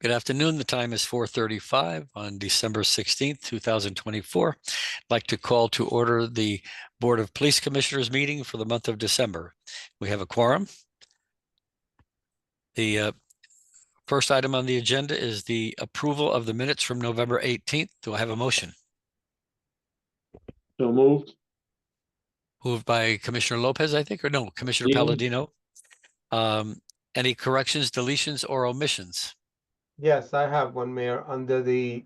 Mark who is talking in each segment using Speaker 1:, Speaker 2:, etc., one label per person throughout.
Speaker 1: Good afternoon. The time is 4:35 on December 16th, 2024. I'd like to call to order the Board of Police Commissioners meeting for the month of December. We have a quorum. The first item on the agenda is the approval of the minutes from November 18th. Do I have a motion?
Speaker 2: So moved.
Speaker 1: Moved by Commissioner Lopez, I think, or no, Commissioner
Speaker 2: Yeah.
Speaker 1: Palladino. Any corrections, deletions, or omissions?
Speaker 3: Yes, I have one, Mayor. Under the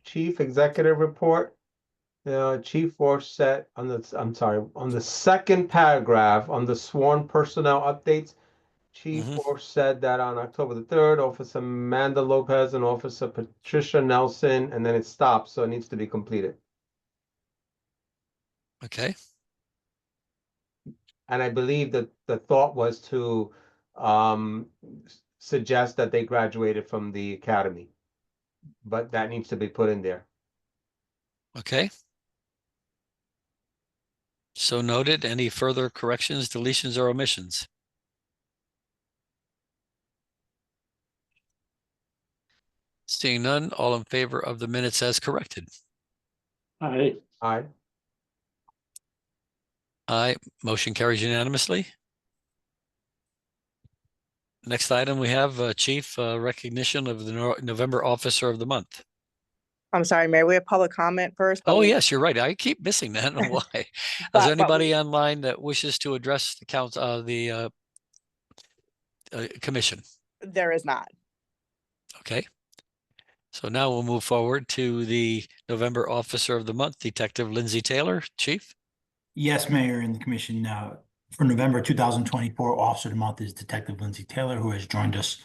Speaker 3: chief executive report, Chief Forsett on the second paragraph on the sworn personnel updates, Chief Forsett said that on October the 3rd, Officer Amanda Lopez and Officer Patricia Nelson, and then it stops, so it needs to be completed.
Speaker 1: Okay.
Speaker 3: And I believe that the thought was to suggest that they graduated from the academy, but that needs to be put in there.
Speaker 1: Okay. So noted. Any further corrections, deletions, or omissions? Seeing none, all in favor of the minutes as corrected?
Speaker 2: Aye.
Speaker 3: Aye.
Speaker 1: Aye. Motion carries unanimously. Next item we have, Chief, recognition of the November Officer of the Month.
Speaker 4: I'm sorry, Mayor, we have public comment first.
Speaker 1: Oh, yes, you're right. I keep missing that. I don't know why. Is there anybody online that wishes to address the commission?
Speaker 4: There is not.
Speaker 1: Okay. So now we'll move forward to the November Officer of the Month, Detective Lindsay Taylor. Chief?
Speaker 5: Yes, Mayor and the Commission. For November 2024, Officer of the Month is Detective Lindsay Taylor, who has joined us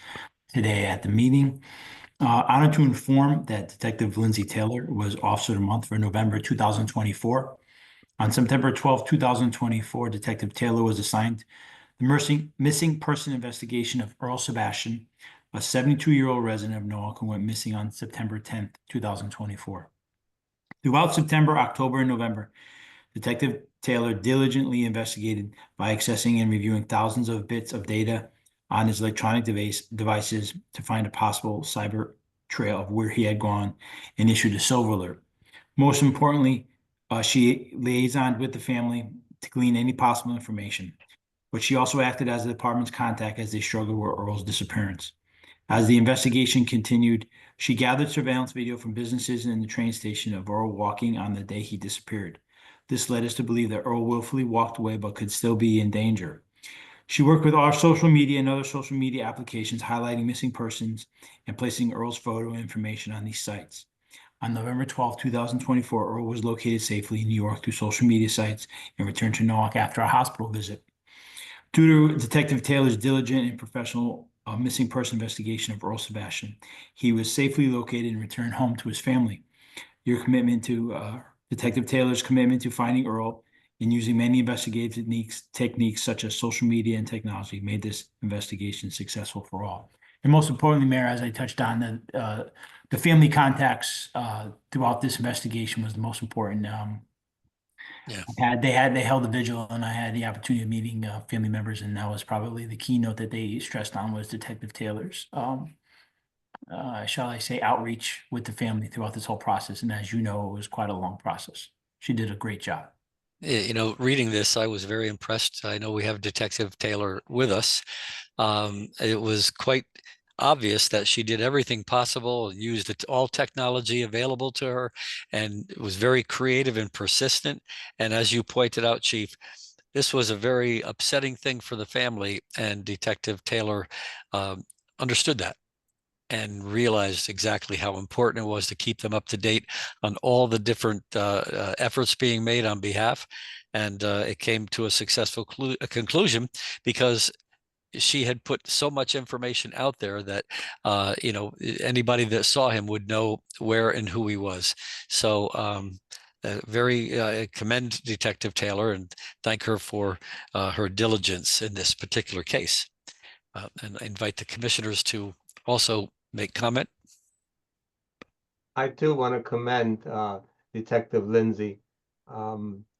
Speaker 5: today at the meeting. Honored to inform that Detective Lindsay Taylor was Officer of the Month for November 2024. On September 12, 2024, Detective Taylor was assigned the missing person investigation of Earl Sebastian, a 72-year-old resident of Norwalk who went missing on September 10th, 2024. Throughout September, October, and November, Detective Taylor diligently investigated by accessing and reviewing thousands of bits of data on his electronic devices to find a possible cyber trail of where he had gone and issued a silver alert. Most importantly, she liaisoned with the family to glean any possible information, but she also acted as the department's contact as they struggled with Earl's disappearance. As the investigation continued, she gathered surveillance video from businesses in the train station of Earl walking on the day he disappeared. This led us to believe that Earl willfully walked away but could still be in danger. She worked with our social media and other social media applications highlighting missing persons and placing Earl's photo and information on these sites. On November 12, 2024, Earl was located safely in New York through social media sites and returned to Norwalk after a hospital visit. Due to Detective Taylor's diligent and professional missing person investigation of Earl Sebastian, he was safely located and returned home to his family. Your commitment to Detective Taylor's commitment to finding Earl and using many investigative techniques such as social media and technology made this investigation successful for all. And most importantly, Mayor, as I touched on, the family contacts throughout this investigation was the most important.
Speaker 1: Yeah.
Speaker 5: They held a vigil, and I had the opportunity of meeting family members, and that was probably the keynote that they stressed on was Detective Taylor's shall I say, outreach with the family throughout this whole process. And as you know, it was quite a long process. She did a great job.
Speaker 1: You know, reading this, I was very impressed. I know we have Detective Taylor with us. It was quite obvious that she did everything possible, used all technology available to her, and it was very creative and persistent. And as you pointed out, Chief, this was a very upsetting thing for the family, and Detective Taylor understood that and realized exactly how important it was to keep them up to date on all the different efforts being made on behalf. And it came to a successful conclusion because she had put so much information out there that, you know, anybody that saw him would know where and who he was. So very commend Detective Taylor and thank her for her diligence in this particular case. And I invite the commissioners to also make comment.
Speaker 3: I too want to commend Detective Lindsay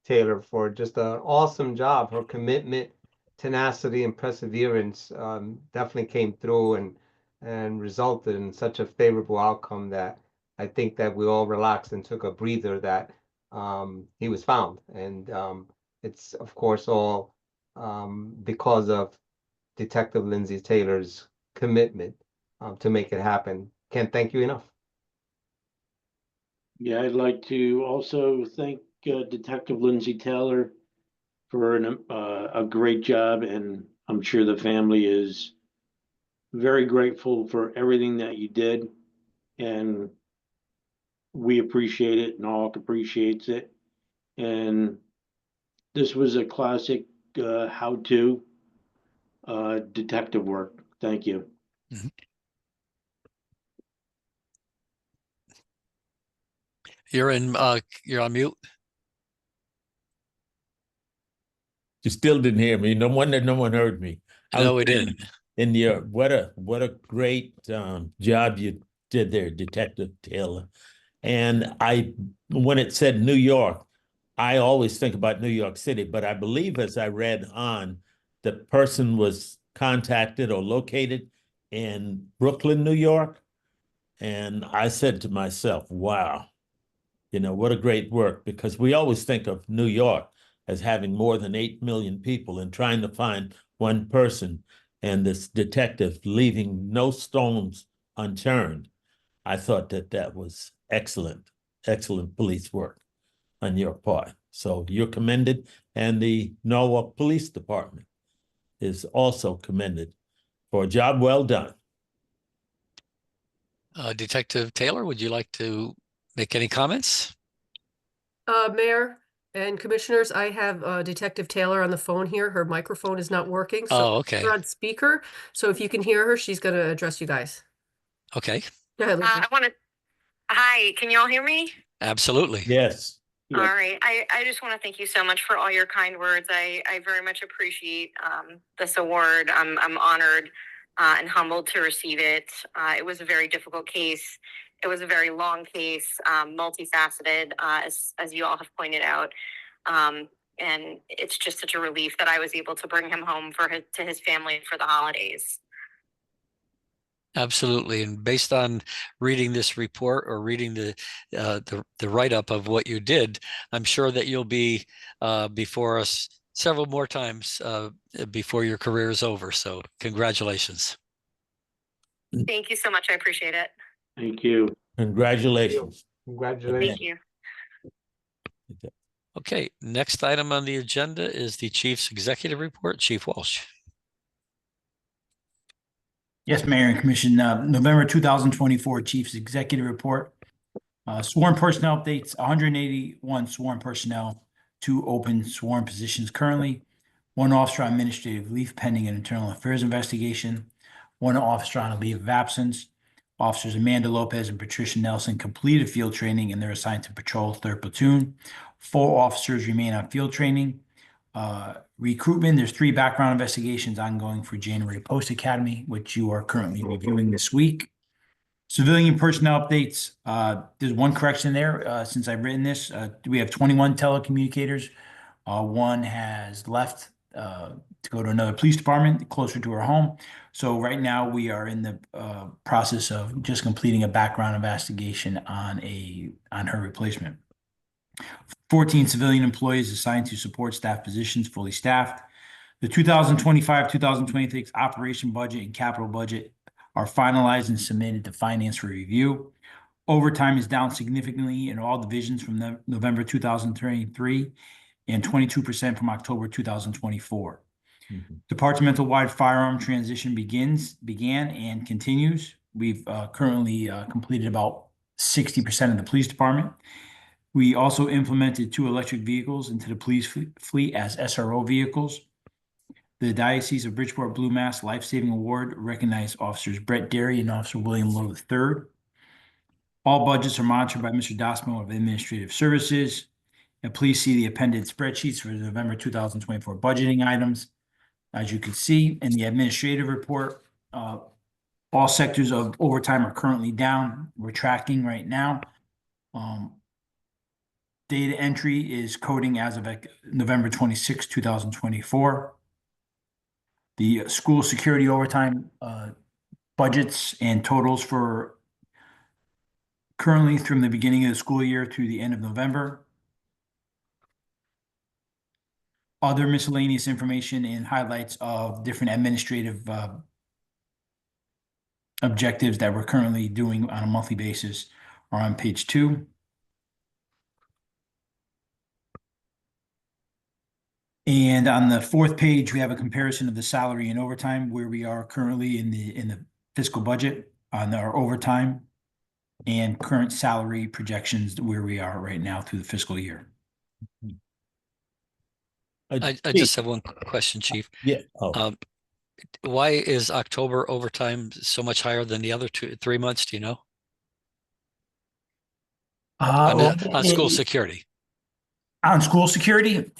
Speaker 3: Taylor for just an awesome job. Her commitment, tenacity, and perseverance definitely came through, and and resulted in such a favorable outcome that I think that we all relaxed and took a breather that he was found. And it's of course all because of Detective Lindsay Taylor's commitment to make it happen. Can't thank you enough.
Speaker 2: Yeah, I'd like to also thank Detective Lindsay Taylor for a great job, and I'm sure the family is very grateful for everything that you did, and we appreciate it, and Alk appreciates it. And this was a classic how-to detective work. Thank you.
Speaker 1: You're on mute.
Speaker 6: You still didn't hear me. No wonder no one heard me.
Speaker 1: No, we didn't.
Speaker 6: And what a great job you did there, Detective Taylor. And when it said New York, I always think about New York City, but I believe as I read on, the person was contacted or located in Brooklyn, New York. And I said to myself, wow, what a great work, because we always think of New York as having more than 8 million people and trying to find one person, and this detective leaving no stones unturned. I thought that was excellent police work on your part. So you're commended, and the Norwalk Police Department is also commended for a job well done.
Speaker 1: Detective Taylor, would you like to make any comments?
Speaker 7: Mayor and Commissioners, I have Detective Taylor on the phone here. Her microphone is not working, so
Speaker 1: Oh, okay.
Speaker 7: we're on speaker. So if you can hear her, she's going to address you guys.
Speaker 1: Okay,
Speaker 7: Go ahead, Lindsay.
Speaker 8: Hi, can you all hear me?
Speaker 1: absolutely.
Speaker 6: Yes.
Speaker 2: Yeah.
Speaker 8: All right. I just want to thank you so much for all your kind words. I very much appreciate this award. I'm honored and humbled to receive it. It was a very difficult case. It was a very long case, multifaceted, as you all have pointed out. And it's just such a relief that I was able to bring him home to his family for the holidays.
Speaker 1: Absolutely. And based on reading this report or reading the write-up of what you did, I'm sure that you'll be before us several more times before your career is over. So congratulations.
Speaker 8: Thank you so much. I appreciate it.
Speaker 2: Thank you.
Speaker 6: Congratulations.
Speaker 3: Congratulations.
Speaker 8: Thank you.
Speaker 1: Okay, next item on the agenda is the Chief's Executive Report. Chief Walsh.
Speaker 5: Yes, Mayor and Commission, November 2024 Chief's Executive Report. Sworn personnel updates, 181 sworn personnel, 2 open sworn positions currently, 1 officer on administrative leave pending an internal affairs investigation, 1 officer on a leave of absence. Officers Amanda Lopez and Patricia Nelson completed field training and they're assigned to patrol 3rd Platoon. 4 officers remain on field training. Recruitment, there's 3 background investigations ongoing for January Post Academy, which you are currently reviewing this week. Civilian personnel updates, there's 1 correction there since I've written this. We have 21 telecommunicators. 1 has left to go to another police department closer to her home. So right now we are in the process of just completing a background investigation on her replacement. 14 civilian employees assigned to support staff positions, fully staffed. The 2025-2026 operation budget and capital budget are finalized and submitted to finance for review. Overtime is down significantly in all divisions from November 2023 and 22% from October 2024. Departmental-wide firearm transition began and continues. We've currently completed about 60% of the police department. We also implemented 2 electric vehicles into the police fleet as SRO vehicles. The Diocese of Bridgeport Blue Mass Life-Saving Award recognized Officers Brett Derry and Officer William Lowe III. All budgets are monitored by Mr. Dosmo of Administrative Services. And please see the appended spreadsheets for the November 2024 budgeting items. As you can see in the administrative report, all sectors of overtime are currently down. We're tracking right now. Data entry is coding as of November 26, 2024. The school security overtime budgets and totals for currently from the beginning of the school year to the end of November. Other miscellaneous information and highlights of different administrative objectives that we're currently doing on a monthly basis are on page 2. And on the 4th page, we have a comparison of the salary and overtime where we are currently in the fiscal budget on our overtime and current salary projections where we are right now through the fiscal year.
Speaker 1: I
Speaker 6: Chief,
Speaker 1: just have one question, Chief.
Speaker 6: yeah. Oh,
Speaker 1: Why is October overtime so much higher than the other 3 months? Do you know? On school security.
Speaker 5: On school security,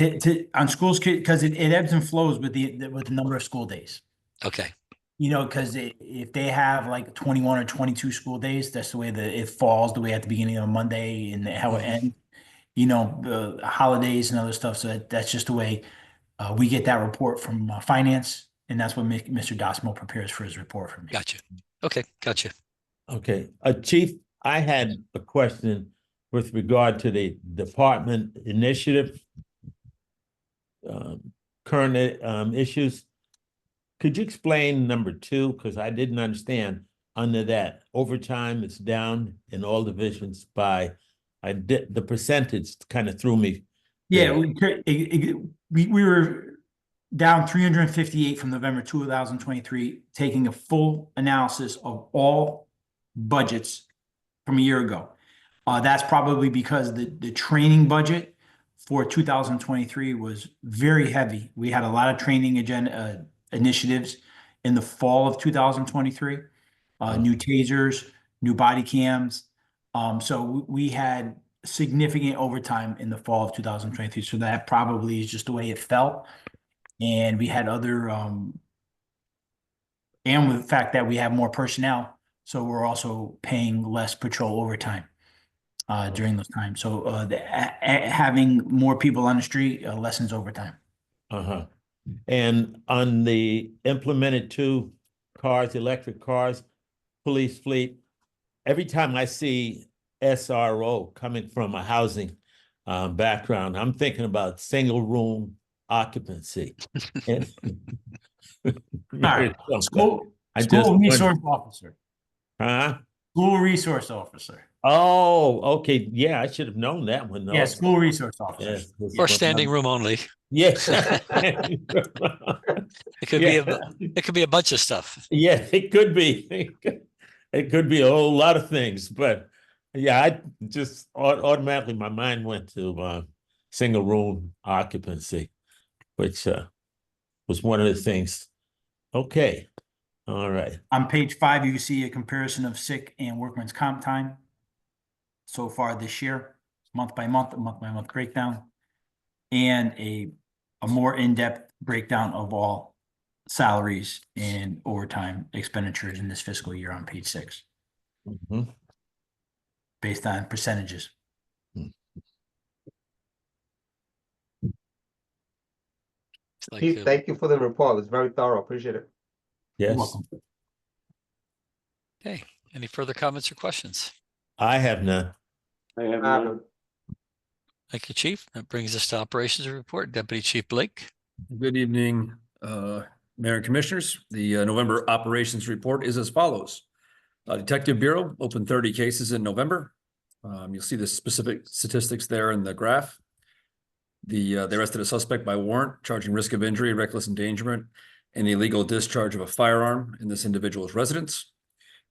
Speaker 5: on schools, because it ebbs and flows with the number of school days.
Speaker 1: Okay.
Speaker 5: You know, because if they have like 21 or 22 school days, that's the way that it falls, the way at the beginning of Monday and how it ends. You know, the holidays and other stuff. So that's just the way we get that report from finance, and that's what Mr. Dosmo prepares for his report for me.
Speaker 1: Gotcha. Okay. Gotcha.
Speaker 6: okay. Chief, I had a question with regard to the department initiative, current issues. Could you explain number 2? Because I didn't understand under that. Overtime is down in all divisions by, the percentage kind of threw me.
Speaker 5: Yeah, we were down 358 from November 2023, taking a full analysis of all budgets from a year ago. That's probably because the training budget for 2023 was very heavy. We had a lot of training agenda initiatives in the fall of 2023, new tasers, new body cams. So we had significant overtime in the fall of 2023. So that probably is just the way it felt. And we had other, and with the fact that we have more personnel, so we're also paying less patrol overtime during those times. So having more people on the street lessens overtime.
Speaker 6: Uh-huh. And on the implemented 2 cars, electric cars, police fleet, every time I see SRO coming from a housing background, I'm thinking about single room occupancy. And
Speaker 5: All right. School resource officer.
Speaker 6: Huh?
Speaker 5: School resource officer.
Speaker 6: Oh, okay. Yeah, I should have known that one.
Speaker 5: Yeah, school resource officer.
Speaker 6: Yes.
Speaker 1: Or standing room only.
Speaker 6: Yes.
Speaker 1: It could be a bunch of stuff.
Speaker 6: Yeah, it could be. It could be a whole lot of things, but yeah, I just automatically my mind went to single room occupancy, which was one of the things. Okay. All right.
Speaker 5: On page 5, you can see a comparison of sick and workman's comp time so far this year, month by month breakdown, and a more in-depth breakdown of all salaries and overtime expenditures in this fiscal year on page 6, based on percentages.
Speaker 3: Chief, thank you for the report. It's very thorough. Appreciate it.
Speaker 5: You're
Speaker 6: Yes,
Speaker 5: welcome.
Speaker 1: Okay. Any further comments or questions?
Speaker 6: I have none.
Speaker 2: I have none.
Speaker 1: Thank you, Chief. That brings us to operations report. Deputy Chief Blake.
Speaker 9: Good evening, Mayor and Commissioners. The November operations report is as follows. Detective Bureau opened 30 cases in November. You'll see the specific statistics there in the graph. They arrested a suspect by warrant, charging risk of injury, reckless endangerment, and illegal discharge of a firearm in this individual's residence.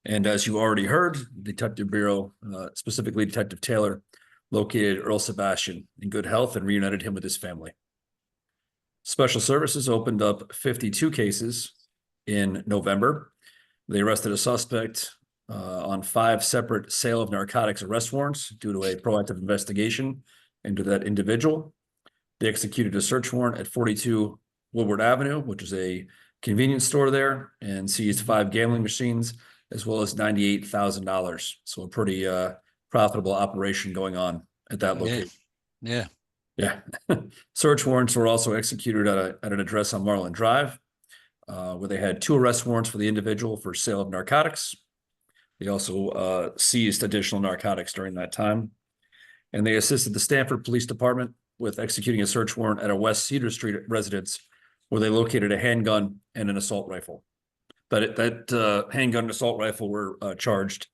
Speaker 9: And as you already heard, Detective Bureau, specifically Detective Taylor, located Earl Sebastian in good health and reunited him with his family. Special Services opened up 52 cases in November. They arrested a suspect on 5 separate sale of narcotics arrest warrants due to a proactive investigation into that individual. They executed a search warrant at 42 Woodward Avenue, which is a convenience store there, and seized 5 gambling machines, as well as $98,000. So a pretty profitable operation going on at that location.
Speaker 1: Yeah.
Speaker 9: Yeah. Search warrants were also executed at an address on Marlin Drive. where they had 2 arrest warrants for the individual for sale of narcotics. They also seized additional narcotics during that time. And they assisted the Stamford Police Department with executing a search warrant at a West Cedar Street residence where they located a handgun and an assault rifle. That handgun and assault rifle were charged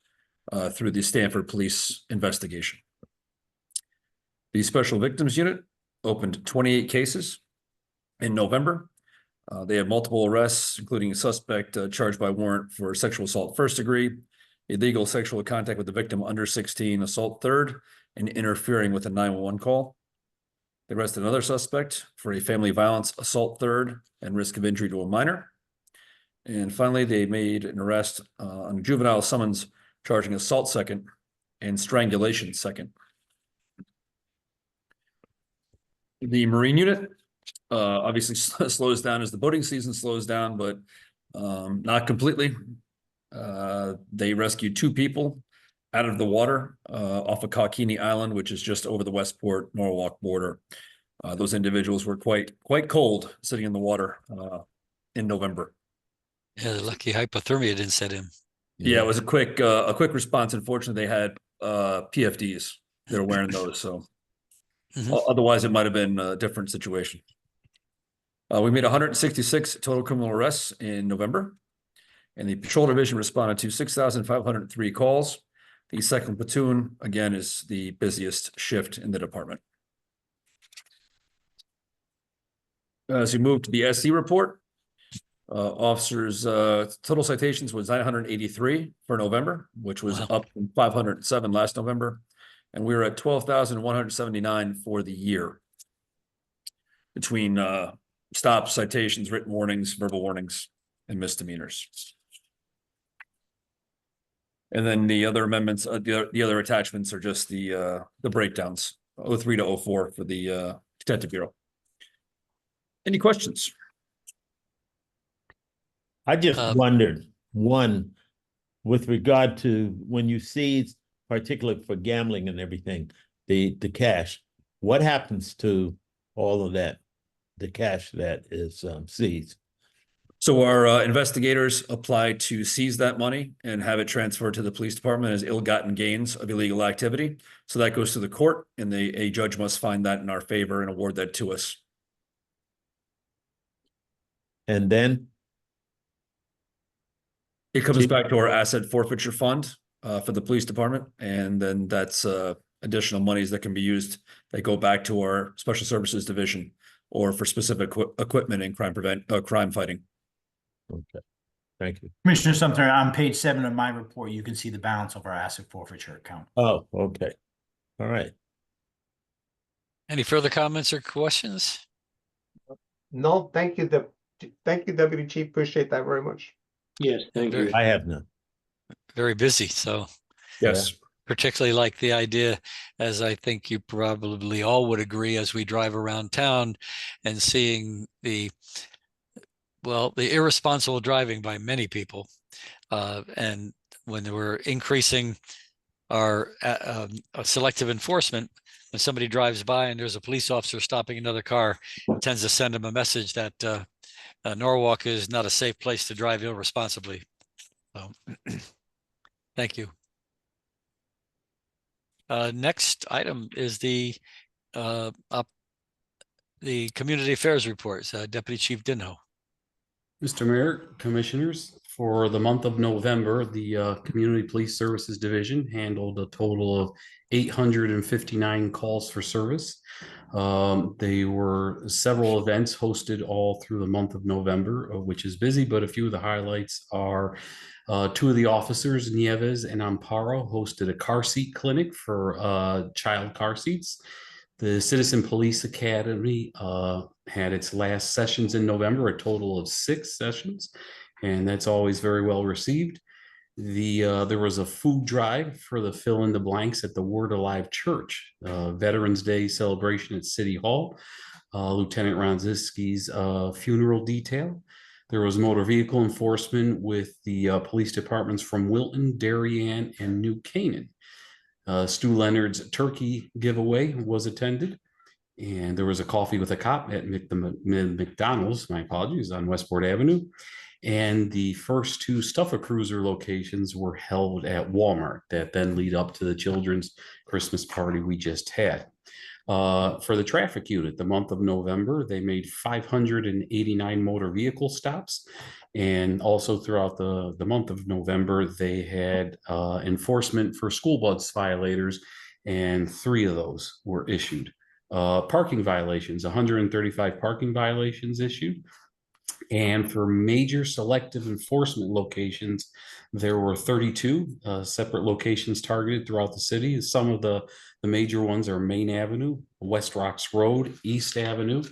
Speaker 9: through the Stamford Police investigation. The Special Victims Unit opened 28 cases in November. They had multiple arrests, including a suspect charged by warrant for sexual assault first degree, illegal sexual contact with the victim under 16, assault third, and interfering with a 911 call. They arrested another suspect for a family violence assault third and risk of injury to a minor. And finally, they made an arrest on a juvenile summons charging assault second and strangulation second. The Marine Unit obviously slows down as the boating season slows down, but not completely. They rescued 2 people out of the water off of Kaukini Island, which is just over the Westport Norwalk border. Those individuals were quite cold sitting in the water in November.
Speaker 1: Yeah, they're lucky hypothermia didn't set in.
Speaker 9: Yeah, it was a quick response. Unfortunately, they had PFDs. They were wearing those, so otherwise it might have been a different situation. We made 166 total criminal arrests in November, and the patrol division responded to 6,503 calls. The 2nd platoon, again, is the busiest shift in the department. As we move to the SC report, officers' total citations was 983 for November, which was up from 507 last November. And we were at 12,179 for the year between stops, citations, written warnings, verbal warnings, and misdemeanors. And then the other amendments, the other attachments are just the breakdowns, 03 to 04 for the Detective Bureau. Any questions?
Speaker 6: I just wondered, one, with regard to when you seize, particularly for gambling and everything, the cash, what happens to all of that, the cash that is seized?
Speaker 9: So our investigators apply to seize that money and have it transferred to the police department as ill-gotten gains of illegal activity. So that goes to the court, and a judge must find that in our favor and award that to us.
Speaker 6: And then?
Speaker 9: It comes back to our asset forfeiture fund for the police department, and then that's additional monies that can be used that go back to our special services division or for specific equipment and crime fighting.
Speaker 6: Okay, thank you.
Speaker 5: Commissioner Sumter, on page 7 of my report, you can see the balance of our asset forfeiture account.
Speaker 6: Oh, okay. All right.
Speaker 1: Any further comments or questions?
Speaker 3: No, thank you, Deputy Chief. Appreciate that very much.
Speaker 2: Yes, thank you.
Speaker 6: I have none.
Speaker 1: Very busy, so
Speaker 9: Yes.
Speaker 1: particularly like the idea, as I think you probably all would agree, as we drive around town and seeing the irresponsible driving by many people. And when we're increasing our selective enforcement, when somebody drives by and there's a police officer stopping another car, it tends to send them a message that Norwalk is not a safe place to drive irresponsibly. So, thank you. Next item is the Community Affairs reports. Deputy Chief Dinho.
Speaker 10: Mr. Mayor, Commissioners, for the month of November, the Community Police Services Division handled a total of 859 calls for service. They were several events hosted all through the month of November, which is busy, but a few of the highlights are 2 of the officers, Nieves and Amparo, hosted a car seat clinic for child car seats. The Citizen Police Academy had its last sessions in November, a total of 6 sessions, and that's always very well received. There was a food drive for the fill in the blanks at the Word Alive Church, Veterans Day celebration at City Hall, Lieutenant Ronziski's funeral detail. There was motor vehicle enforcement with the police departments from Wilton, Darien, and New Canaan. Stu Leonard's turkey giveaway was attended. And there was a coffee with a cop at McDonald's, my apologies, on Westport Avenue. And the first two Stuff a Cruiser locations were held at Walmart that then lead up to the children's Christmas party we just had. For the traffic unit, the month of November, they made 589 motor vehicle stops. And also throughout the month of November, they had enforcement for school bus violators, and 3 of those were issued. Parking violations, 135 parking violations issued. And for major selective enforcement locations, there were 32 separate locations targeted throughout the city. Some of the major ones are Main Avenue, West Rocks Road, East Avenue,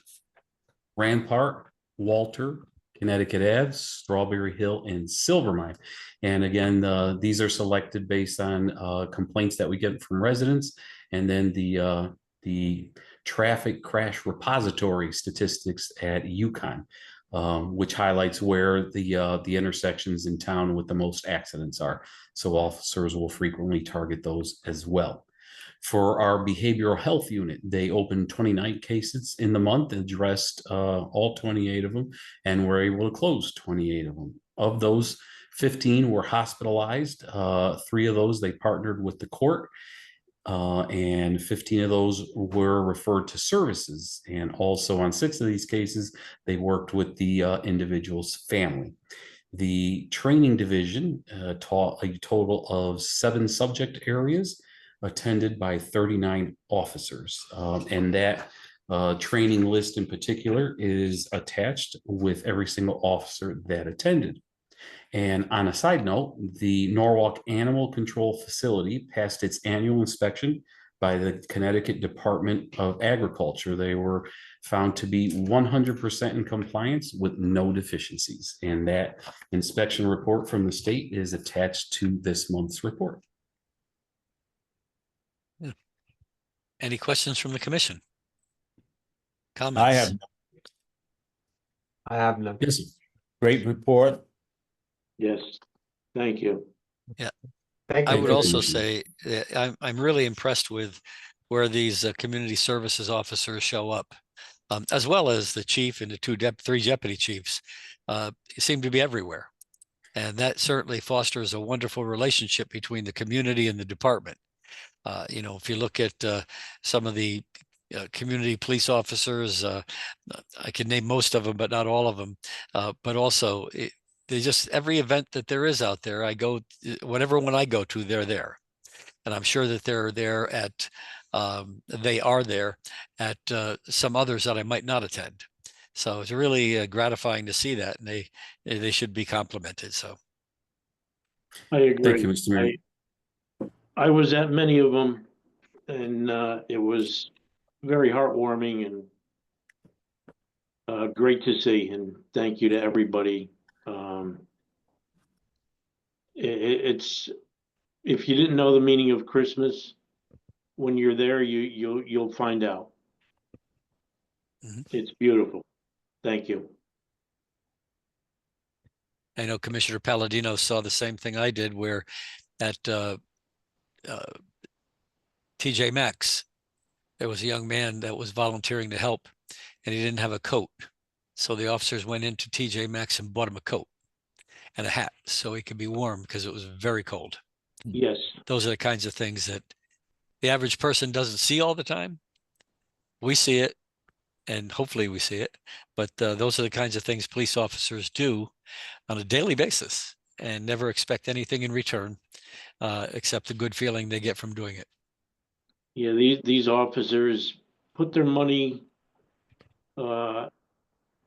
Speaker 10: Rampart, Walter, Connecticut Ave, Strawberry Hill, and Silvermine. And again, these are selected based on complaints that we get from residents, and then the traffic crash repository statistics at UConn, which highlights where the intersections in town with the most accidents are. So officers will frequently target those as well. For our behavioral health unit, they opened 29 cases in the month, addressed all 28 of them, and were able to close 28 of them. Of those, 15 were hospitalized. 3 of those they partnered with the court, and 15 of those were referred to services. And also on 6 of these cases, they worked with the individual's family. The training division taught a total of 7 subject areas, attended by 39 officers. And that training list in particular is attached with every single officer that attended. And on a side note, the Norwalk Animal Control Facility passed its annual inspection by the Connecticut Department of Agriculture. They were found to be 100% in compliance with no deficiencies. And that inspection report from the state is attached to this month's report.
Speaker 1: Any questions from the commission? Comments?
Speaker 6: I have
Speaker 3: none.
Speaker 6: yes, great report.
Speaker 2: Yes, thank you.
Speaker 3: Thank
Speaker 1: I
Speaker 3: you.
Speaker 1: would
Speaker 10: you,
Speaker 1: also
Speaker 10: Commissioner.
Speaker 1: say I'm really impressed with where these community services officers show up, as well as the chief and the 3 deputy chiefs. Seem to be everywhere, and that certainly fosters a wonderful relationship between the community and the department. You know, if you look at some of the community police officers, I can name most of them, but not all of them. But also, they just every event that there is out there, whatever one I go to, they're there, and I'm sure that they're there at they are there at some others that I might not attend. So it's really gratifying to see that, and they should be complimented. So
Speaker 2: I agree.
Speaker 10: Thank you, Mr. Mayor.
Speaker 2: I was at many of them, and it was very heartwarming and great to see. And thank you to everybody. It's if you didn't know the meaning of Christmas, when you're there, you'll find out.
Speaker 1: Mhm.
Speaker 2: It's beautiful. Thank you.
Speaker 1: I know Commissioner Palladino saw the same thing I did, where at TJ Maxx, there was a young man that was volunteering to help, and he didn't have a coat. So the officers went into TJ Maxx and bought him a coat and a hat so he could be warm because it was very cold.
Speaker 2: Yes.
Speaker 1: Those are the kinds of things that the average person doesn't see all the time. We see it, and hopefully we see it, but those are the kinds of things police officers do on a daily basis and never expect anything in return, except the good feeling they get from doing it.
Speaker 2: Yeah, these officers put their money to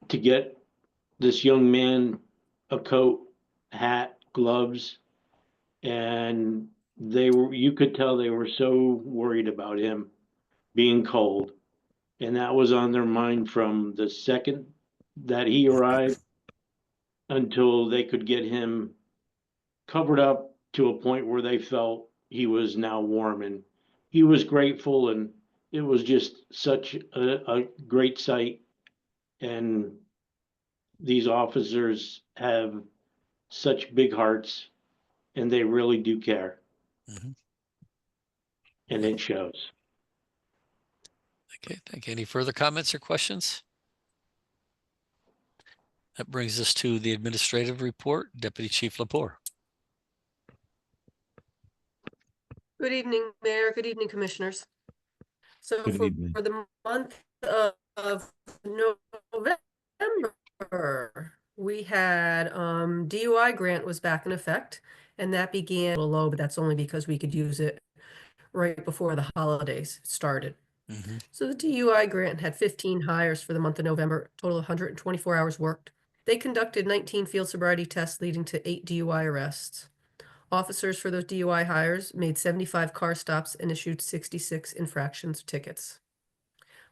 Speaker 2: get this young man a coat, hat, gloves, and you could tell they were so worried about him being cold. And that was on their mind from the second that he arrived until they could get him covered up to a point where they felt he was now warm, and he was grateful, and it was just such a great sight. And these officers have such big hearts, and they really do care.
Speaker 1: Mhm.
Speaker 2: And it shows.
Speaker 1: Okay, thank you. Any further comments or questions? That brings us to the administrative report, Deputy Chief Lepore.
Speaker 7: Good evening, Mayor. Good evening, Commissioners. So
Speaker 6: Good
Speaker 7: for
Speaker 6: evening.
Speaker 7: the month of November, we had DUI grant was back in effect, and that began a little low, but that's only because we could use it right before the holidays started. So the DUI grant had 15 hires for the month of November, total of 124 hours worked. They conducted 19 field sobriety tests leading to 8 DUI arrests. Officers for those DUI hires made 75 car stops and issued 66 infractions tickets.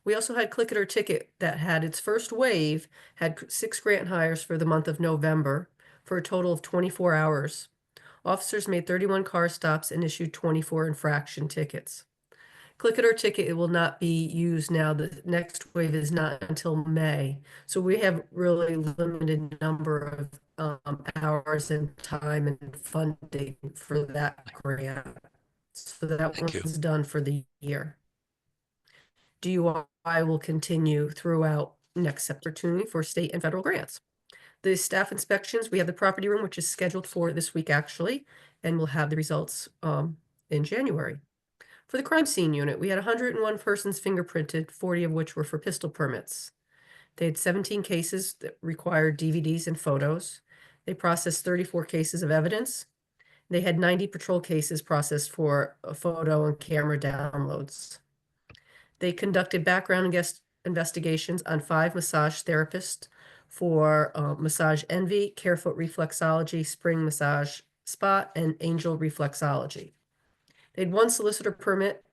Speaker 7: We also had Click It or Ticket that had its first wave, had 6 grant hires for the month of November for a total of 24 hours. Officers made 31 car stops and issued 24 infraction tickets. Click It or Ticket, it will not be used now. The next wave is not until May. So we have really limited number of hours and time and funding for that grant. So that
Speaker 1: Thank you.
Speaker 7: one's done for the year. DUI will continue throughout next opportunity for state and federal grants. The staff inspections, we have the property room, which is scheduled for this week actually, and we'll have the results in January. For the crime scene unit, we had 101 persons fingerprinted, 40 of which were for pistol permits. They had 17 cases that required DVDs and photos. They processed 34 cases of evidence. They had 90 patrol cases processed for photo and camera downloads. They conducted background investigations on 5 massage therapists for Massage Envy, Carefoot Reflexology, Spring Massage Spot, and Angel Reflexology. They had 1 solicitor permit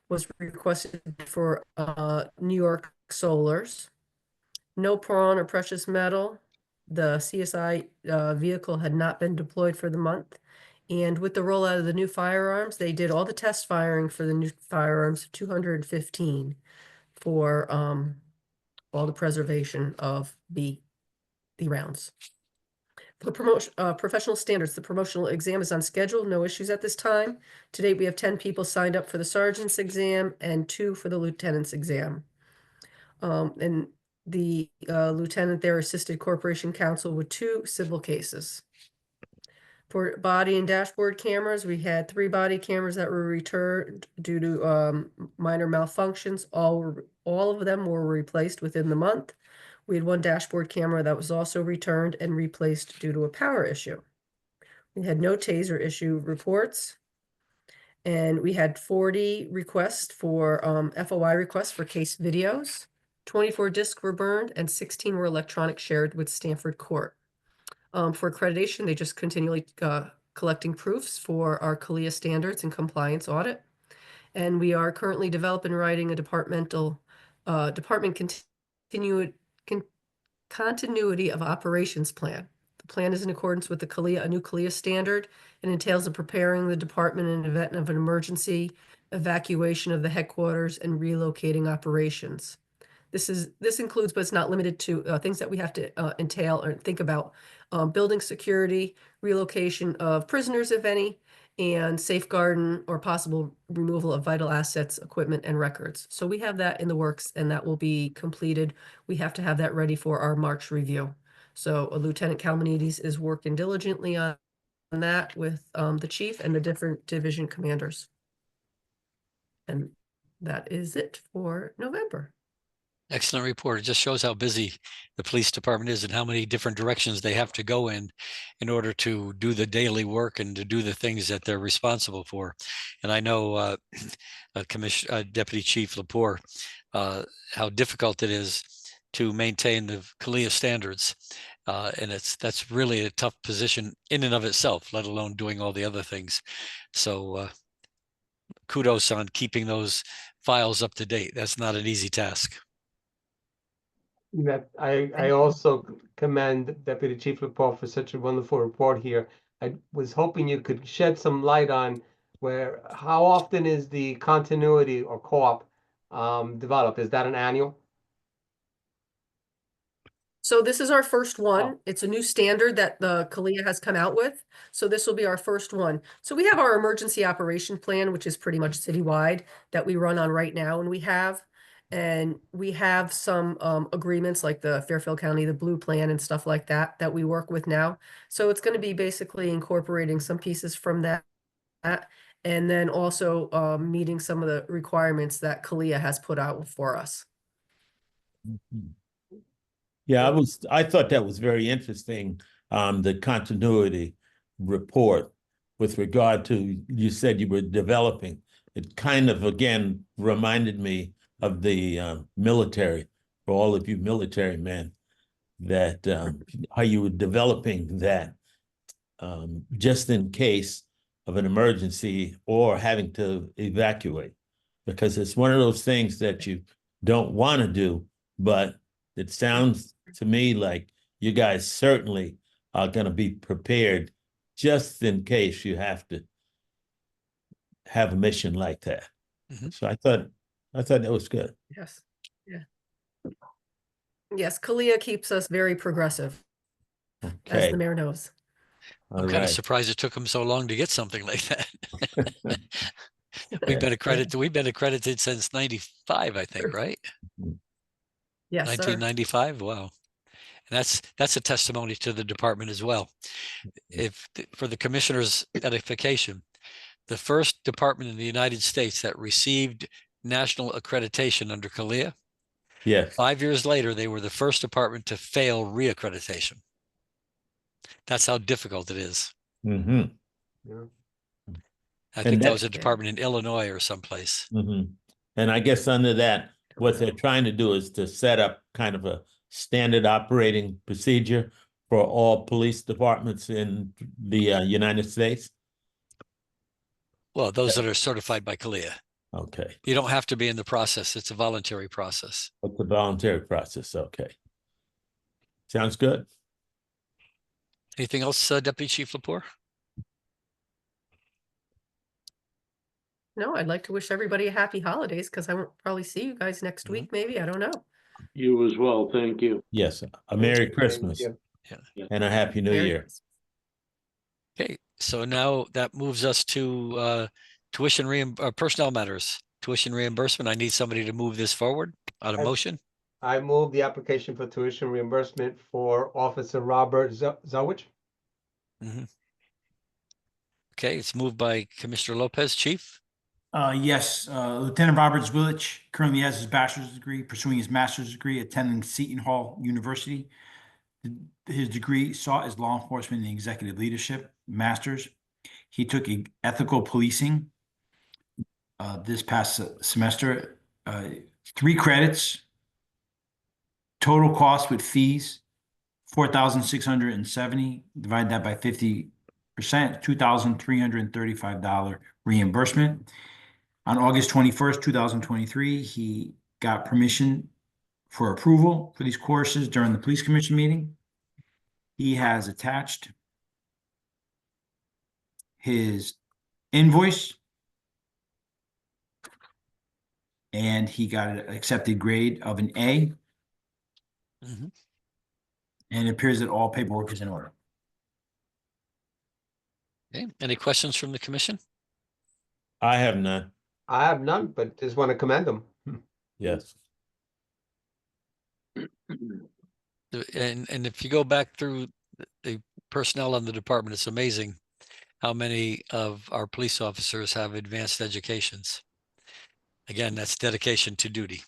Speaker 7: was requested for New York Solars. No prawn or precious metal. The CSI vehicle had not been deployed for the month. And with the rollout of the new firearms, they did all the test firing for the new firearms, 215 for all the preservation of the rounds. For promotion, professional standards, the promotional exam is on schedule, no issues at this time. To date, we have 10 people signed up for the sergeant's exam and 2 for the lieutenant's exam. And the lieutenant there assisted Corporation Counsel with 2 civil cases. For body and dashboard cameras, we had 3 body cameras that were returned due to minor malfunctions. All of them were replaced within the month. We had 1 dashboard camera that was also returned and replaced due to a power issue. We had no taser issue reports. And we had 40 requests for FOI requests for case videos. 24 discs were burned and 16 were electronic shared with Stanford Court. For accreditation, they just continually collecting proofs for our CALIA standards and compliance audit. And we are currently developing and writing a department continuity of operations plan. The plan is in accordance with the CALIA, a new CALIA standard, and entails the preparing the department in event of an emergency, evacuation of the headquarters, and relocating operations. This includes, but it's not limited to, things that we have to entail or think about: building security, relocation of prisoners, if any, and safeguarding or possible removal of vital assets, equipment, and records. So we have that in the works, and that will be completed. We have to have that ready for our March review. So Lieutenant Kalmanides is working diligently on that with the chief and the different division commanders. And that is it for November.
Speaker 1: Excellent report. It just shows how busy the police department is and how many different directions they have to go in order to do the daily work and to do the things that they're responsible for. And I know Deputy Chief Lepore, how difficult it is to maintain the CALIA standards. And that's really a tough position in and of itself, let alone doing all the other things. So kudos on keeping those files up to date. That's not an easy task.
Speaker 3: That I also commend Deputy Chief Lepore for such a wonderful report here. I was hoping you could shed some light on how often is the continuity or co-op developed? Is that an annual?
Speaker 7: So this is our first one.
Speaker 3: Oh.
Speaker 7: It's a new standard that the CALIA has come out with. So this will be our first one. So we have our emergency operation plan, which is pretty much citywide, that we run on right now, and we have. And we have some agreements like the Fairfield County, the Blue Plan and stuff like that, that we work with now. So it's going to be basically incorporating some pieces from that. And then also meeting some of the requirements that Kalia has put out for us.
Speaker 6: Yeah, I thought that was very interesting, the continuity report with regard to, you said you were developing. It kind of, again, reminded me of the military, for all of you military men, that how you were developing that just in case of an emergency or having to evacuate. Because it's one of those things that you don't want to do, but it sounds to me like you guys certainly are going to be prepared just in case you have to have a mission like that.
Speaker 1: Mhm.
Speaker 6: So I thought that was good.
Speaker 7: Yes. Yeah. Yes, Kalia keeps us very progressive, as
Speaker 6: Okay,
Speaker 7: the mayor knows.
Speaker 6: all
Speaker 1: I'm kind of
Speaker 6: right.
Speaker 1: surprised it took them so long to get something like that. We've been accredited since 95, I think, right?
Speaker 7: Yes, sir.
Speaker 1: 1995. Wow. And that's a testimony to the department as well. For the commissioner's edification, the first department in the United States that received national accreditation under Kalia,
Speaker 6: Yes.
Speaker 1: 5 years later, they were the first department to fail reaccreditation. That's how difficult it is.
Speaker 6: Mm-hmm.
Speaker 3: Yeah.
Speaker 1: I
Speaker 6: And
Speaker 1: think that
Speaker 6: that-
Speaker 1: was a department in Illinois or someplace.
Speaker 6: Mm-hmm. And I guess under that, what they're trying to do is to set up kind of a standard operating procedure for all police departments in the United States.
Speaker 1: Well, those that are certified by Kalia.
Speaker 6: Okay,
Speaker 1: You don't have to be in the process. It's a voluntary process.
Speaker 6: but the voluntary process, okay. Sounds good.
Speaker 1: Anything else, Deputy Chief Lepore?
Speaker 7: No, I'd like to wish everybody a happy holidays because I won't probably see you guys next week, maybe. I don't know.
Speaker 2: You as well. Thank you.
Speaker 6: Yes, a Merry Christmas
Speaker 3: you.
Speaker 6: and a Happy New
Speaker 7: Merry
Speaker 6: Year.
Speaker 7: Christmas.
Speaker 1: Okay, so now that moves us to personnel matters, tuition reimbursement. I need somebody to move this forward on a
Speaker 3: Yes.
Speaker 1: motion.
Speaker 3: I move the application for tuition reimbursement for Officer Robert Zawich.
Speaker 1: Okay, it's moved by Commissioner Lopez. Chief?
Speaker 5: Yes, Lieutenant Robert Zwillich currently has his bachelor's degree, pursuing his master's degree, attending Seton Hall University. His degree sought is law enforcement and executive leadership, master's. He took ethical policing this past semester, 3 credits. Total cost with fees, $4,670. Divide that by 50%, $2,335 reimbursement. On August 21st, 2023, he got permission for approval for these courses during the police commission meeting. He has attached his invoice, and he got an accepted grade of an A,
Speaker 1: Mhm.
Speaker 5: and it appears that all paperwork is in order.
Speaker 1: Okay, any questions from the commission?
Speaker 6: I have none.
Speaker 3: I have none, but just want to commend him.
Speaker 6: Yes.
Speaker 1: And if you go back through the personnel in the department, it's amazing how many of our police officers have advanced educations. Again, that's dedication to duty.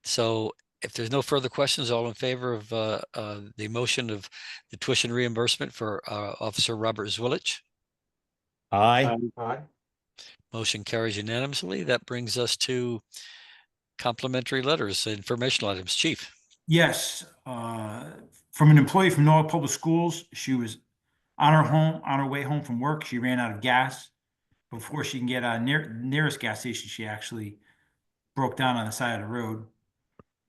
Speaker 1: So if there's no further questions, all in favor of the motion of the tuition reimbursement for Officer Robert Zwillich?
Speaker 6: Aye.
Speaker 3: Aye.
Speaker 1: Motion carries unanimously. That brings us to complimentary letters, informational items. Chief?
Speaker 5: Yes, from an employee from Norwalk Public Schools. She was on her way home from work. She ran out of gas. Before she can get nearest gas station, she actually broke down on the side of the road.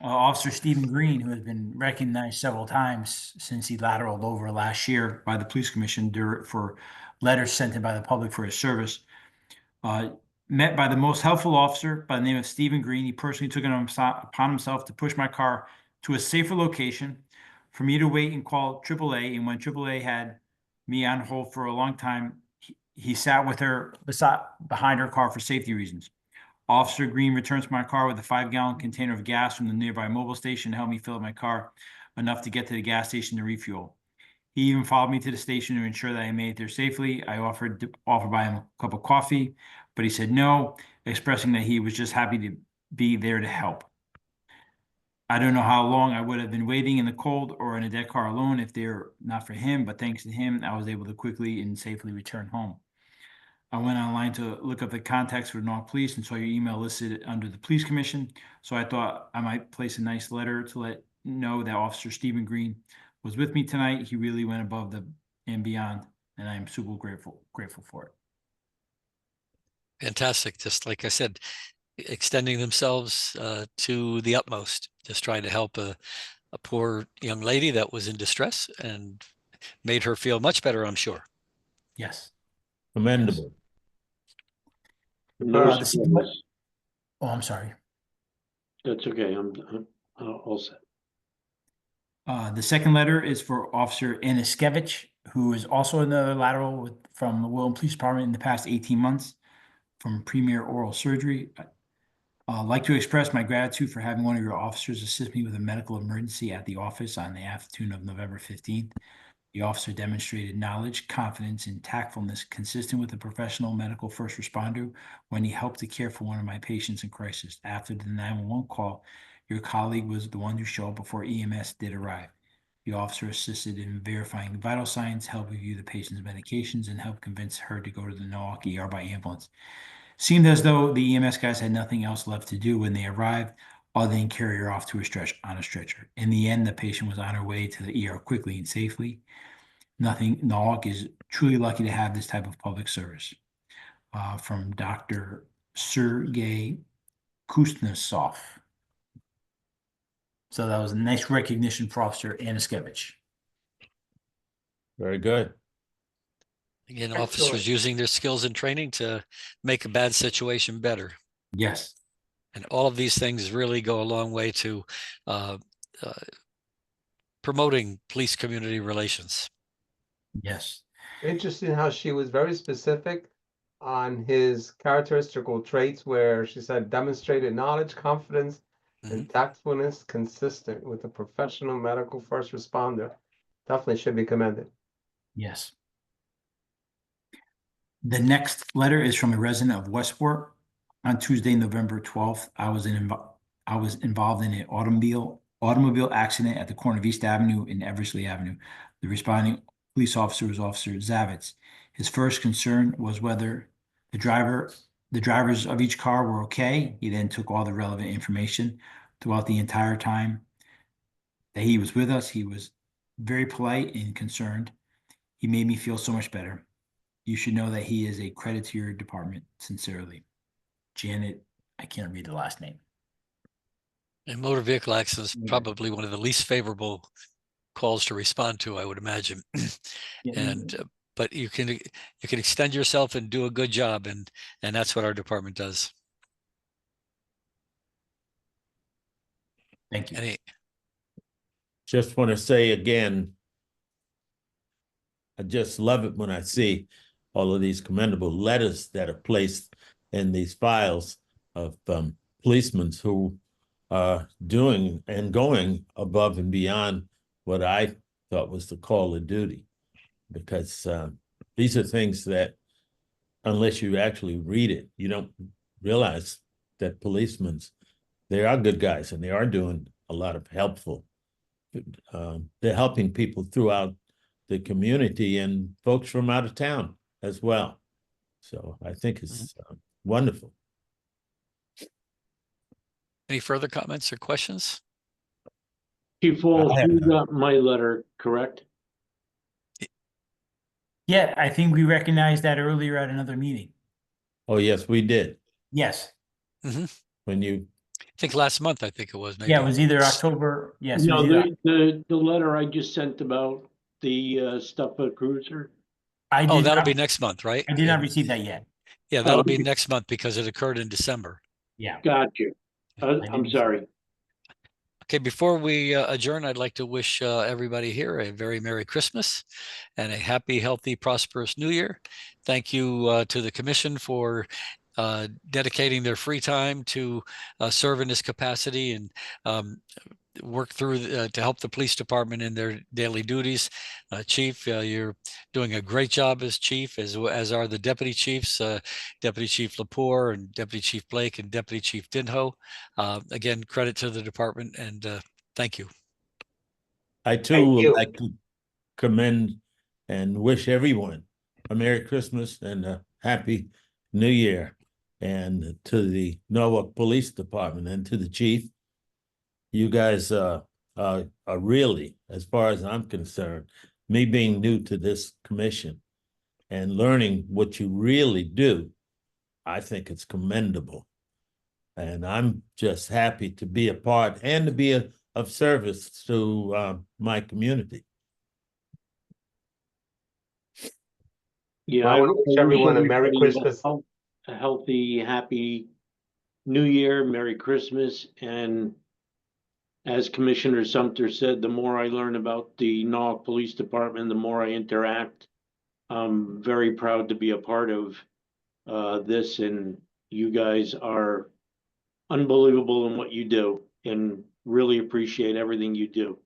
Speaker 5: Officer Stephen Green, who has been recognized several times since he lateraled over last year by the police commission for letters sent in by the public for his service, met by the most helpful officer by the name of Stephen Green. He personally took it upon himself to push my car to a safer location for me to wait and call AAA. And when AAA had me on hold for a long time, he sat with her behind her car for safety reasons. Officer Green returns to my car with a 5-gallon container of gas from the nearby mobile station to help me fill up my car enough to get to the gas station to refuel. He even followed me to the station to ensure that I made it there safely. I offered to buy him a cup of coffee, but he said no, expressing that he was just happy to be there to help. I don't know how long I would have been waiting in the cold or in a dead car alone if they're not for him, but thanks to him, I was able to quickly and safely return home. I went online to look up the contacts for Norwalk Police and saw your email listed under the Police Commission. So I thought I might place a nice letter to let know that Officer Stephen Green was with me tonight. He really went above and beyond, and I am super grateful for it.
Speaker 1: Fantastic. Just like I said, extending themselves to the utmost, just trying to help a poor young lady that was in distress and made her feel much better, I'm sure.
Speaker 5: Yes.
Speaker 6: Commendable.
Speaker 2: No
Speaker 5: the-
Speaker 2: surprise.
Speaker 5: Oh, I'm sorry.
Speaker 2: That's okay. I'm all set.
Speaker 5: The second letter is for Officer Aniskevich, who is also in the lateral from the Wilton Police Department in the past 18 months from Premier Oral Surgery. I'd like to express my gratitude for having one of your officers assist me with a medical emergency at the office on the afternoon of November 15th. The officer demonstrated knowledge, confidence, and tactfulness consistent with a professional medical first responder when he helped to care for one of my patients in crisis. After the 911 call, your colleague was the one who showed up before EMS did arrive. The officer assisted in verifying vital signs, helped review the patient's medications, and helped convince her to go to the Norwalk ER by ambulance. Seemed as though the EMS guys had nothing else left to do when they arrived other than carry her off to on a stretcher. In the end, the patient was on her way to the ER quickly and safely. Norwalk is truly lucky to have this type of public service. From Dr. Sergey Kuznetsov. So that was a nice recognition for Officer Aniskevich.
Speaker 6: Very good.
Speaker 1: Again,
Speaker 3: Excellent.
Speaker 1: officers using their skills and training to make a bad situation better.
Speaker 5: Yes.
Speaker 1: And all of these things really go a long way to promoting police community relations.
Speaker 5: Yes.
Speaker 3: Interesting how she was very specific on his characteristical traits where she said demonstrated knowledge, confidence, and tactfulness consistent with a professional medical first responder. Definitely should be commended.
Speaker 5: Yes. The next letter is from a resident of Westport. On Tuesday, November 12th, I was involved in an automobile accident at the corner of East Avenue and Eversley Avenue. The responding police officer was Officer Zavitz. His first concern was whether the drivers of each car were okay. He then took all the relevant information throughout the entire time that he was with us. He was very polite and concerned. He made me feel so much better. You should know that he is a credit to your department. Sincerely, Janet. I can't read the last name.
Speaker 1: And motor vehicle accidents is probably one of the least favorable calls to respond to, I would imagine. And but you can extend yourself and do a good job, and that's what our department does.
Speaker 5: Thank you.
Speaker 6: Just want to say again, I just love it when I see all of these commendable letters that are placed in these files of policemen who are doing and going above and beyond what I thought was the call of duty. Because these are things that, unless you actually read it, you don't realize that policemen, they are good guys and they are doing a lot of helpful. They're helping people throughout the community and folks from out of town as well. So I think it's wonderful.
Speaker 1: Any further comments or questions?
Speaker 2: Chief Walsh,
Speaker 6: I have
Speaker 2: you
Speaker 6: none.
Speaker 2: got my letter, correct?
Speaker 5: Yeah, I think we recognized that earlier at another meeting.
Speaker 6: Oh, yes, we did.
Speaker 5: Yes.
Speaker 6: When you,
Speaker 1: I think last month, I think it was. Maybe.
Speaker 5: Yeah, it was either October. Yes. it
Speaker 2: No,
Speaker 5: was either-
Speaker 2: the letter I just sent about the stuff at Cruiser.
Speaker 5: I
Speaker 1: Oh,
Speaker 5: did
Speaker 1: that'll
Speaker 5: not-
Speaker 1: be next month, right?
Speaker 5: I did not receive that yet.
Speaker 1: Yeah, that'll
Speaker 2: Oh,
Speaker 1: be
Speaker 2: okay.
Speaker 1: next month because it occurred in December.
Speaker 5: Yeah.
Speaker 2: Got you. I'm
Speaker 5: didn't-
Speaker 2: sorry.
Speaker 1: Okay, before we adjourn, I'd like to wish everybody here a very Merry Christmas and a happy, healthy, prosperous New Year. Thank you to the commission for dedicating their free time to serve in this capacity and work through to help the police department in their daily duties. Chief, you're doing a great job as chief, as are the deputy chiefs, Deputy Chief Lepore and Deputy Chief Blake and Deputy Chief Dinho. Again, credit to the department, and thank you.
Speaker 6: I too
Speaker 3: Thank
Speaker 6: would
Speaker 3: you.
Speaker 6: like to commend and wish everyone a Merry Christmas and a Happy New Year. And to the Norwalk Police Department and to the chief, you guys are really, as far as I'm concerned, me being new to this commission and learning what you really do, I think it's commendable. And I'm just happy to be a part and to be of service to my community.
Speaker 2: Yeah,
Speaker 3: I wanna wish everyone a Merry
Speaker 2: everybody
Speaker 3: Christmas.
Speaker 2: A healthy, happy New Year, Merry Christmas, and as Commissioner Sumter said, the more I learn about the Norwalk Police Department, the more I interact. I'm very proud to be a part of this, and you guys are unbelievable in what you do, and really appreciate everything you do.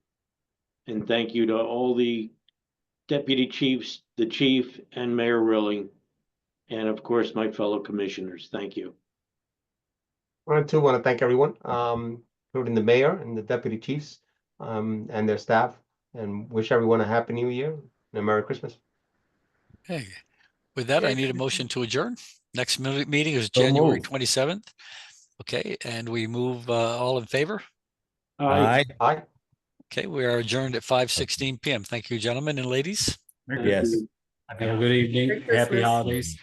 Speaker 2: And thank you to all the deputy chiefs, the chief, and Mayor Rilling, and of course, my fellow commissioners. Thank you.
Speaker 3: I too want to thank everyone, including the mayor and the deputy chiefs, and their staff, and wish everyone a happy new year and a Merry Christmas.
Speaker 1: Okay. With that, I
Speaker 7: Merry
Speaker 1: need a motion to adjourn. Next meeting is
Speaker 6: So
Speaker 1: January
Speaker 6: moved.
Speaker 1: 27th. Okay, and we move all in favor.
Speaker 2: Aye.
Speaker 3: Aye.
Speaker 1: Okay, we are adjourned at 5:16 p.m. Thank you, gentlemen and ladies.
Speaker 2: Thank
Speaker 6: Yes.
Speaker 2: you.
Speaker 10: Have a good evening.
Speaker 7: Merry
Speaker 10: Happy
Speaker 7: Christmas.
Speaker 10: holidays.